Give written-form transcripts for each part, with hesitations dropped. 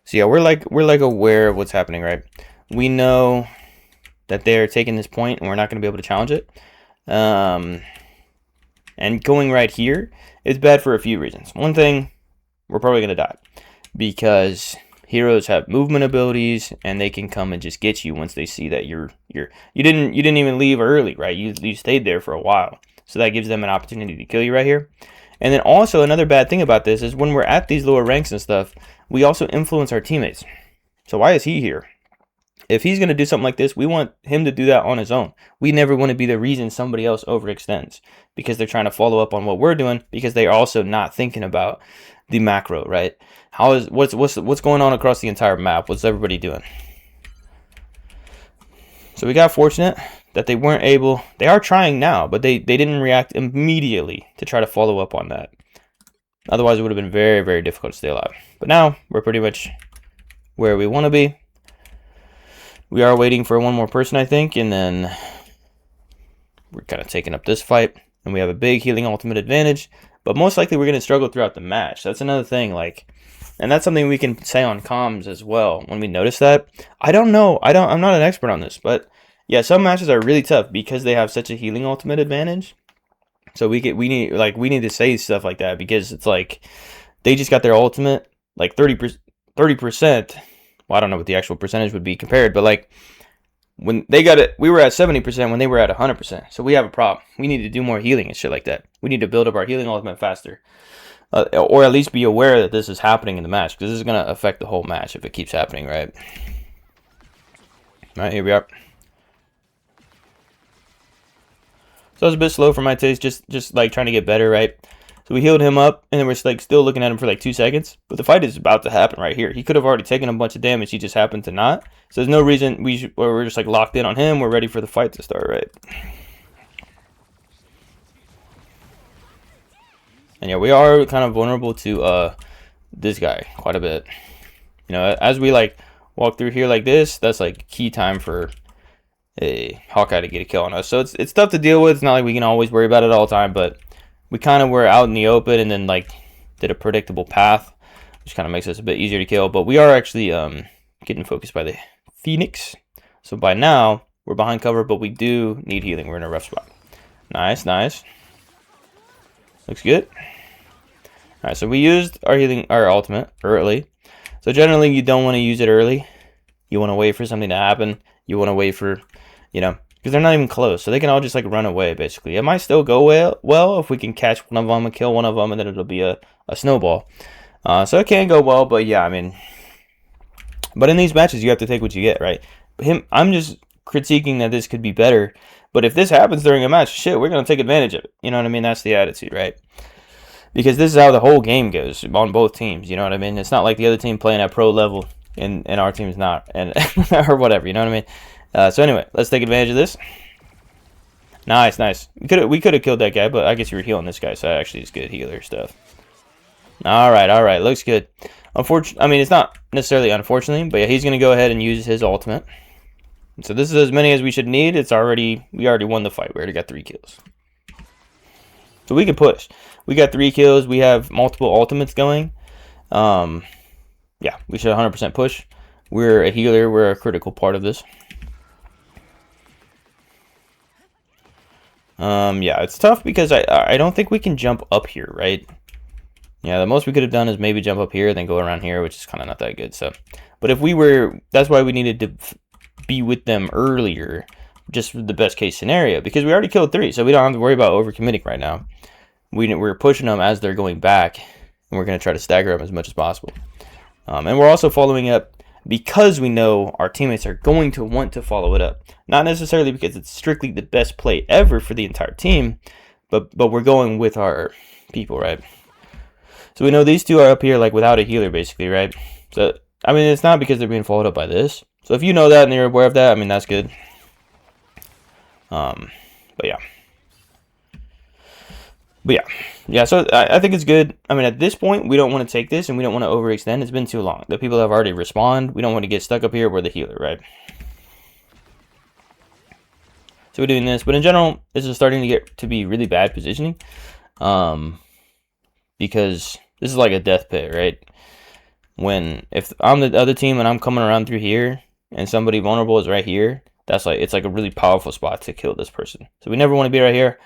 So yeah, we're like aware of what's happening, right? We know that they're taking this point and we're not going to be able to challenge it. And going right here is bad for a few reasons. One thing, we're probably going to die because heroes have movement abilities and they can come and just get you once they see that you didn't even leave early, right? You stayed there for a while. So that gives them an opportunity to kill you right here. And then also another bad thing about this is when we're at these lower ranks and stuff, we also influence our teammates. So why is he here? If he's going to do something like this, we want him to do that on his own. We never want to be the reason somebody else overextends because they're trying to follow up on what we're doing because they're also not thinking about the macro, right? What's going on across the entire map? What's everybody doing? So we got fortunate that they weren't able. They are trying now, but they didn't react immediately to try to follow up on that. Otherwise, it would have been very, very difficult to stay alive. But now we're pretty much where we want to be. We are waiting for one more person, I think, and then we're kind of taking up this fight. And we have a big healing ultimate advantage, but most likely we're going to struggle throughout the match. That's another thing, and that's something we can say on comms as well when we notice that. I don't know. I'm not an expert on this, but yeah, some matches are really tough because they have such a healing ultimate advantage. So we need to say stuff like that because it's like they just got their ultimate like 30%. Well, I don't know what the actual percentage would be compared, but like when they got it, we were at 70% when they were at 100%. So we have a problem. We need to do more healing and shit like that. We need to build up our healing ultimate faster. Or at least be aware that this is happening in the match because this is going to affect the whole match if it keeps happening, right? All right, here we are. So it was a bit slow for my taste, just like trying to get better, right? So we healed him up, and then we're like still looking at him for like 2 seconds. But the fight is about to happen right here. He could have already taken a bunch of damage. He just happened to not. So there's no reason we're just like locked in on him. We're ready for the fight to start, right? And yeah, we are kind of vulnerable to this guy quite a bit. You know, as we like walk through here like this, that's like key time for a Hawkeye to get a kill on us. So it's tough to deal with. It's not like we can always worry about it all the time, but we kind of were out in the open and then like did a predictable path, which kind of makes us a bit easier to kill. But we are actually getting focused by the Phoenix. So by now we're behind cover, but we do need healing. We're in a rough spot. Nice, nice. Looks good. All right, so we used our ultimate early. So generally you don't want to use it early. You want to wait for something to happen. You want to wait for, because they're not even close, so they can all just like run away basically. It might still go well if we can catch one of them and kill one of them, and then it'll be a snowball. So it can go well, but yeah, I mean, but in these matches you have to take what you get, right? I'm just critiquing that this could be better, but if this happens during a match, shit, we're gonna take advantage of it. You know what I mean? That's the attitude, right? Because this is how the whole game goes on both teams. You know what I mean? It's not like the other team playing at pro level and our team's not, and or whatever. You know what I mean? So anyway, let's take advantage of this. Nice, nice. We could have killed that guy, but I guess you were healing this guy, so that actually is good healer stuff. All right, looks good. Unfortunately, I mean, it's not necessarily unfortunately, but yeah, he's gonna go ahead and use his ultimate. So this is as many as we should need. We already won the fight. We already got 3 kills. So we can push. We got 3 kills. We have multiple ultimates going. Yeah, we should 100% push. We're a healer. We're a critical part of this. Yeah, it's tough because I don't think we can jump up here, right? Yeah, the most we could have done is maybe jump up here, then go around here, which is kind of not that good. So, but if we were, that's why we needed to be with them earlier, just for the best case scenario, because we already killed 3, so we don't have to worry about overcommitting right now. We're pushing them as they're going back, and we're going to try to stagger them as much as possible. And we're also following up because we know our teammates are going to want to follow it up. Not necessarily because it's strictly the best play ever for the entire team, but we're going with our people, right? So we know these 2 are up here like without a healer basically, right? So, I mean, it's not because they're being followed up by this. So if you know that and you're aware of that, I mean, that's good. But yeah. Yeah, so I think it's good. I mean, at this point, we don't want to take this, and we don't want to overextend. It's been too long. The people have already respawned. We don't want to get stuck up here. We're the healer, right? So we're doing this. But in general, this is starting to get to be really bad positioning. Because this is like a death pit, right? if I'm the other team and I'm coming around through here and somebody vulnerable is right here, that's like, it's like a really powerful spot to kill this person. So we never want to be right here.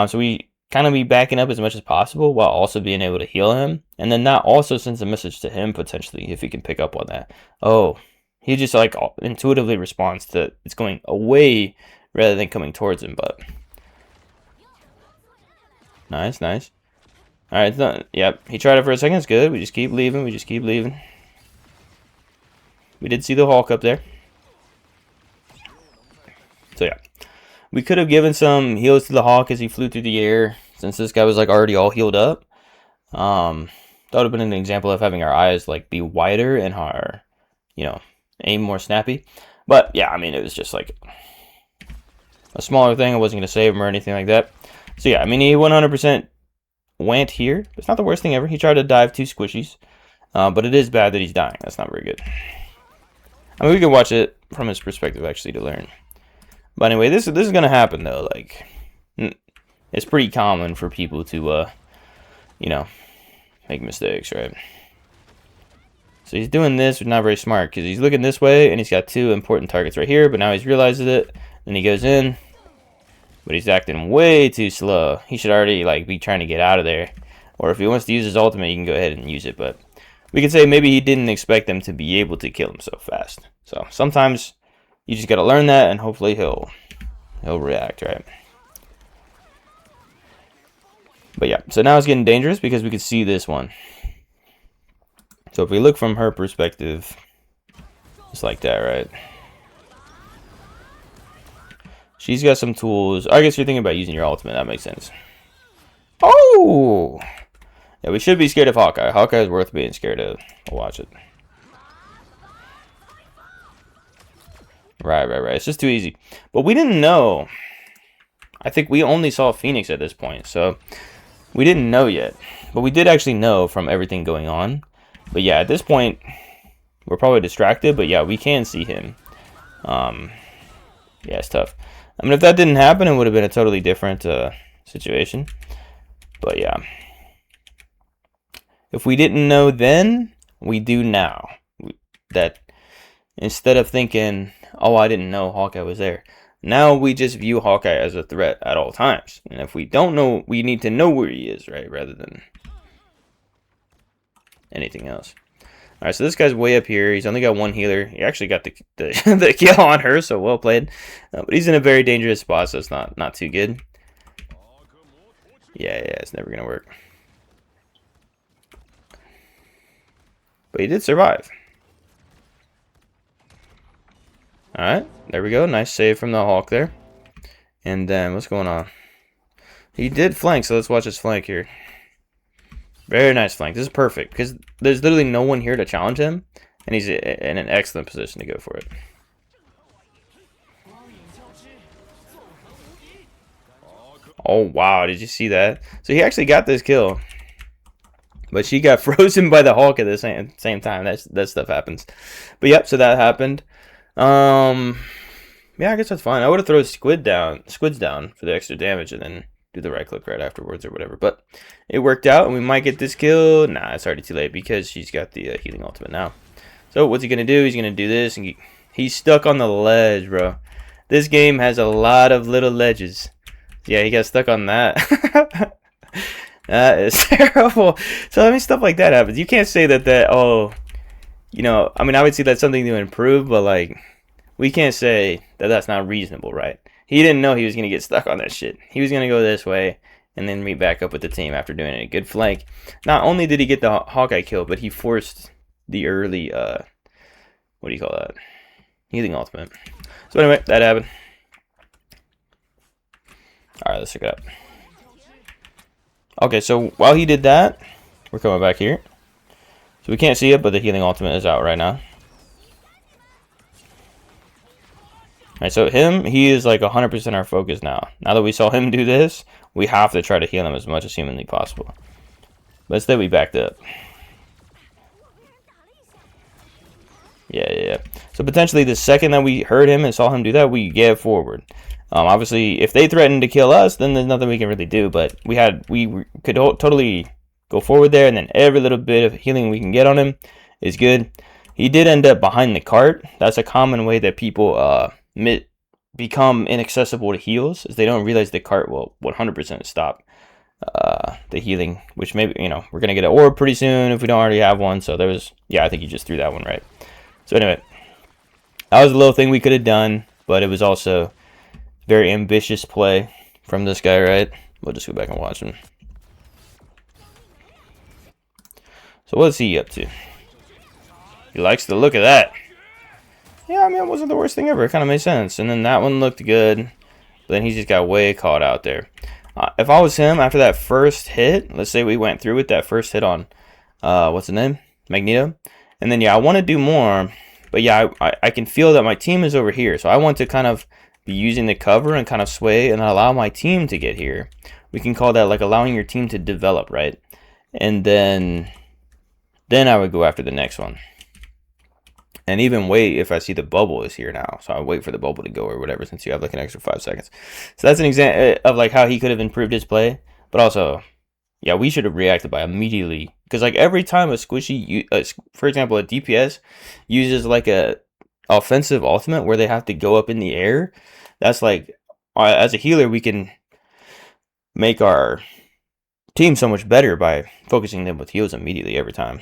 So we kind of be backing up as much as possible while also being able to heal him. And then that also sends a message to him potentially if he can pick up on that. Oh, he just like intuitively responds to it's going away rather than coming towards him. But nice. All right, it's done. Yep, he tried it for a second. It's good. We just keep leaving. We did see the Hulk up there. So yeah, we could have given some heals to the Hawk as he flew through the air, since this guy was like already all healed up. That would have been an example of having our eyes like be wider and our, aim more snappy. But yeah, I mean, it was just like a smaller thing. I wasn't going to save him or anything like that. So yeah, I mean, he 100% went here. It's not the worst thing ever. He tried to dive 2 squishies, but it is bad that he's dying. That's not very good. I mean, we can watch it from his perspective actually to learn. But anyway, this is gonna happen though. Like, it's pretty common for people to, make mistakes, right? So he's doing this, but not very smart because he's looking this way and he's got 2 important targets right here. But now he's realizes it, and he goes in, but he's acting way too slow. He should already like be trying to get out of there, or if he wants to use his ultimate, he can go ahead and use it. But we could say maybe he didn't expect them to be able to kill him so fast. So sometimes you just gotta learn that, and hopefully he'll react, right? But yeah, so now it's getting dangerous because we can see this one. So if we look from her perspective, it's like that, right? She's got some tools. I guess you're thinking about using your ultimate. That makes sense. Oh! Yeah, we should be scared of Hawkeye. Hawkeye is worth being scared of. We'll watch it. Right. It's just too easy. But we didn't know. I think we only saw Phoenix at this point, so we didn't know yet. But we did actually know from everything going on. But yeah, at this point, we're probably distracted. But yeah, we can see him. Yeah, it's tough. I mean, if that didn't happen, it would have been a totally different situation. But yeah. If we didn't know then, we do now. That instead of thinking, oh, I didn't know Hawkeye was there. Now we just view Hawkeye as a threat at all times. And if we don't know, we need to know where he is, right? Rather than anything else. All right, so this guy's way up here. He's only got 1 healer. He actually got the the kill on her, so well played. But he's in a very dangerous spot, so it's not too good. Yeah, it's never gonna work. But he did survive. All right, there we go. Nice save from the Hulk there. And then what's going on? He did flank, so let's watch his flank here. Very nice flank. This is perfect because there's literally no one here to challenge him, and he's in an excellent position to go for it. Oh wow, did you see that? So he actually got this kill, but she got frozen by the Hulk at the same time. That stuff happens. But yep, so that happened. Yeah, I guess that's fine. I would have thrown squids down for the extra damage, and then do the right click right afterwards or whatever. But it worked out, and we might get this kill. Nah, it's already too late because she's got the healing ultimate now. So what's he gonna do? He's gonna do this, and he's stuck on the ledge, bro. This game has a lot of little ledges. Yeah, he got stuck on that. That is terrible. So I mean, stuff like that happens. You can't say that. Oh, I mean, I would say that's something to improve, but like, we can't say that that's not reasonable, right? He didn't know he was going to get stuck on that shit. He was going to go this way and then meet back up with the team after doing a good flank. Not only did he get the Hawkeye kill, but he forced the early, what do you call that? Healing ultimate. So anyway, that happened. Alright, let's check it out. Okay, so while he did that, we're coming back here. So we can't see it, but the healing ultimate is out right now. Alright, so he is like 100% our focus now. Now that we saw him do this, we have to try to heal him as much as humanly possible. But instead we backed up. Yeah. So potentially the second that we heard him and saw him do that, we gave forward. Obviously, if they threatened to kill us, then there's nothing we can really do. But we could totally go forward there, and then every little bit of healing we can get on him is good. He did end up behind the cart. That's a common way that people become inaccessible to heals, is they don't realize the cart will 100% stop the healing, which maybe, we're going to get an orb pretty soon if we don't already have one. So there was, yeah, I think you just threw that one right. So anyway, that was a little thing we could have done, but it was also very ambitious play from this guy, right? We'll just go back and watch him. So what's he up to? He likes the look of that. Yeah, I mean, it wasn't the worst thing ever. It kind of made sense. And then that one looked good. But then he just got way caught out there. If I was him, after that first hit, let's say we went through with that first hit on, what's the name? Magneto. And then, yeah, I want to do more. But yeah, I can feel that my team is over here. So I want to kind of be using the cover and kind of sway and allow my team to get here. We can call that like allowing your team to develop, right? And then I would go after the next one. And even wait if I see the bubble is here now. So I'll wait for the bubble to go or whatever, since you have like an extra 5 seconds. So that's an example of like how he could have improved his play. But also, yeah, we should have reacted by immediately. Because like every time a squishy, for example, a DPS uses like a offensive ultimate where they have to go up in the air, that's like, as a healer, we can make our team so much better by focusing them with heals immediately every time.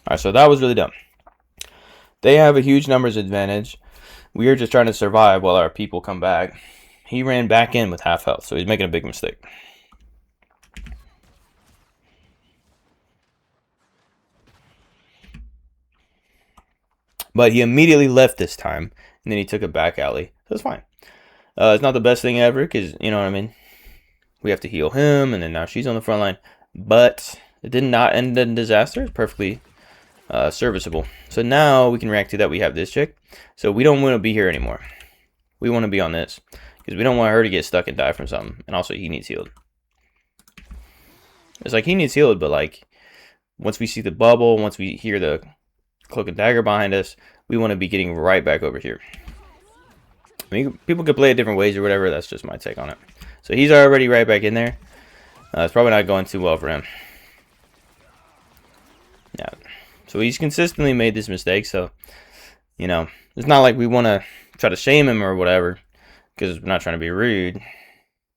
Alright, so that was really dumb. They have a huge numbers advantage. We are just trying to survive while our people come back. He ran back in with half health, so he's making a big mistake. But he immediately left this time, and then he took a back alley. So it's fine. It's not the best thing ever, because, you know what I mean? We have to heal him, and then now she's on the front line. But it did not end in disaster. It's perfectly serviceable. So now we can react to that. We have this chick. So we don't want to be here anymore. We want to be on this, because we don't want her to get stuck and die from something. And also, he needs healed. It's like he needs healed, but like once we see the bubble, once we hear the cloak and dagger behind us, we want to be getting right back over here. I mean, people could play it different ways or whatever. That's just my take on it. So he's already right back in there. It's probably not going too well for him. Yeah. So he's consistently made this mistake. So, it's not like we want to try to shame him or whatever, because we're not trying to be rude.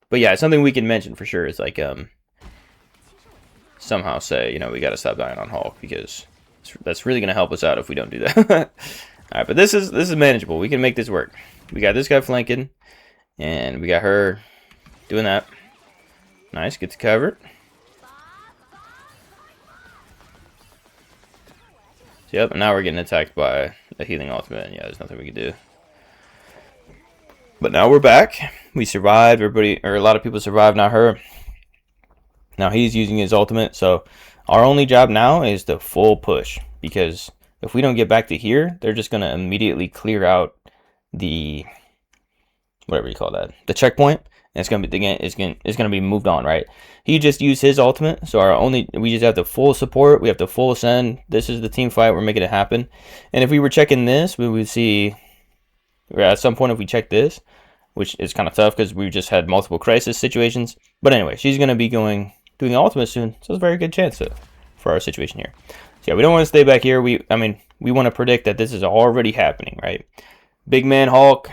But yeah, it's something we can mention for sure. It's like somehow say, we got to stop dying on Hulk, because that's really going to help us out if we don't do that. All right, but this is manageable. We can make this work. We got this guy flanking, and we got her doing that. Nice, get to cover. Yep, and now we're getting attacked by a healing ultimate, and yeah, there's nothing we can do. But now we're back. We survived. Everybody, or a lot of people survived, not her. Now he's using his ultimate, so our only job now is the full push, because if we don't get back to here, they're just going to immediately clear out the, whatever you call that, the checkpoint, and it's going to be, it's going to be moved on, right? He just used his ultimate, so we just have the full support, we have the full ascend. This is the team fight, we're making it happen. And if we were checking this, we would see, at some point if we check this, which is kind of tough because we just had multiple crisis situations. But anyway, she's going to be doing the ultimate soon, so it's a very good chance for our situation here. So yeah, we don't want to stay back here. We want to predict that this is already happening, right? Big man Hulk,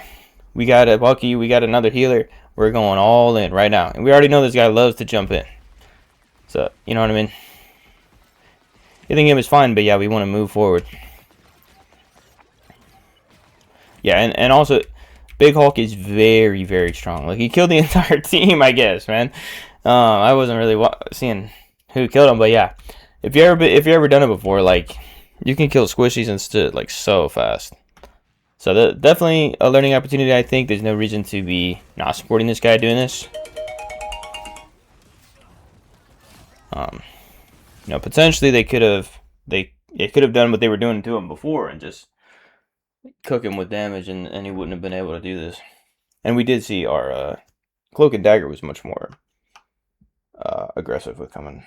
we got a Bucky, we got another healer. We're going all in right now. And we already know this guy loves to jump in. So, you know what I mean? Hitting him is fine, but yeah, we want to move forward. Yeah, and also, Big Hulk is very, very strong. Like, he killed the entire team, I guess, man. I wasn't really seeing who killed him, but yeah. If you ever done it before, like, you can kill squishies and stood like so fast. So definitely a learning opportunity. I think there's no reason to be not supporting this guy doing this. Potentially they could have done what they were doing to him before and just cook him with damage, and he wouldn't have been able to do this. And we did see our cloak and dagger was much more aggressive with coming